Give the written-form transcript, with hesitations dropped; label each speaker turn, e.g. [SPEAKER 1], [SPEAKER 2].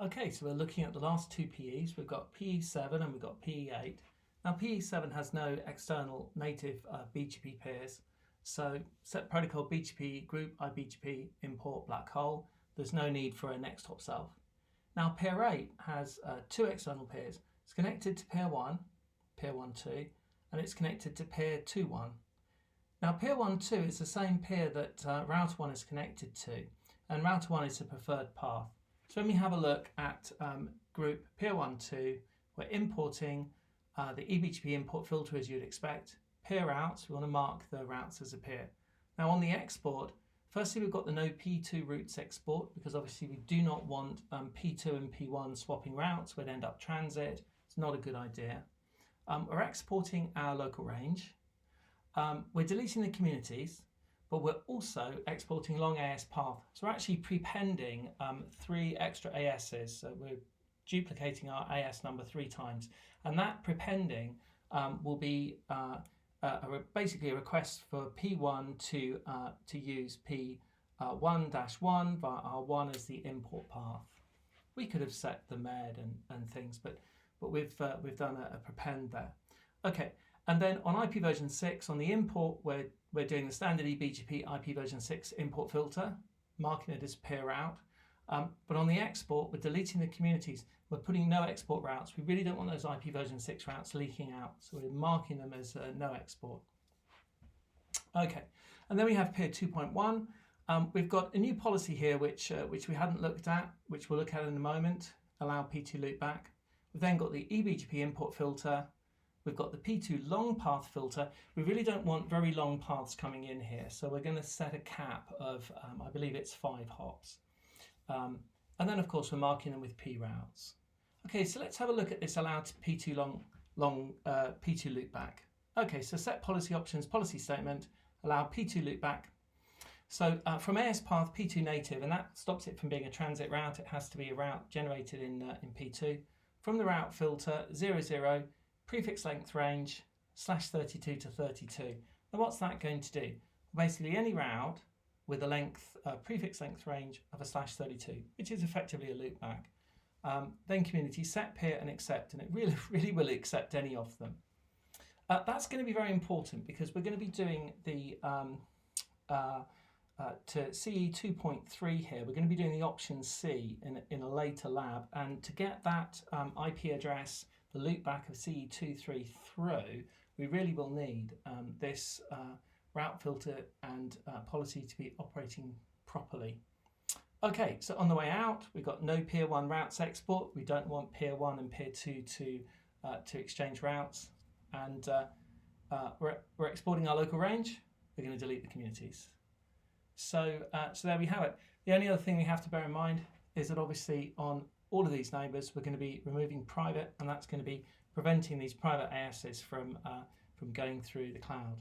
[SPEAKER 1] Okay, so we're looking at the last two PEs. We've got PE7 and we've got PE8. Now PE7 has no external native BGP peers. So set protocol BGP group IBGP import black hole. There's no need for a next hop self. Now pair 8 has two external peers. It's connected to pair 1, pair 1.2, and it's connected to pair 2.1. Now pair 1.2 is the same pair that router 1 is connected to, and router 1 is the preferred path. So when we have a look at group pair 1.2, we're importing the eBGP import filter as you'd expect. Pair routes, we want to mark the routes as a pair. Now on the export, firstly we've got the no P2 routes export, because obviously we do not want P2 and P1 swapping routes. We'd end up transit. It's not a good idea. We're exporting our local range. We're deleting the communities, but we're also exporting long AS path. So we're actually prepending 3 extra ASs. So we're duplicating our AS number 3 times. And that prepending will be basically a request for P1 to use P1-1 via R1 as the import path. We could have set the med and things, but we've done a prepend there. Okay. And then on IP version 6, on the import, we're doing the standard eBGP IP version 6 import filter, marking it as pair route. But on the export, we're deleting the communities. We're putting no export routes. We really don't want those IP version 6 routes leaking out, so we're marking them as no export. Okay, and then we have pair 2.1. We've got a new policy here which we hadn't looked at, which we'll look at in a moment. Allow P2 loopback. We've then got the eBGP import filter. We've got the P2 long path filter. We really don't want very long paths coming in here, so we're going to set a cap of, I believe it's 5 hops. And then, of course, we're marking them with P routes. Okay, so let's have a look at this allow P2 long P2 loopback. Okay, so set policy options, policy statement, allow P2 loopback. So from AS path P2 native, and that stops it from being a transit route. It has to be a route generated in P2. From the route filter 00. Prefix length range /32 to 32. Now what's that going to do? Basically any route with a length prefix length range of a /32, which is effectively a loopback. Then community set peer and accept, and it really will accept any of them. That's going to be very important because we're going to be doing the to CE 2.3 here. We're going to be doing the option C in a later lab, and to get that IP address, the loopback of CE23 through, we really will need this route filter and policy to be operating properly. Okay, so on the way out, we've got no peer 1 routes export. We don't want peer 1 and peer 2 to exchange routes, and we're exporting our local range. We're going to delete the communities. So there we have it. The only other thing we have to bear in mind is that obviously on all of these neighbours, we're going to be removing private, and that's going to be preventing these private ASs from going through the cloud.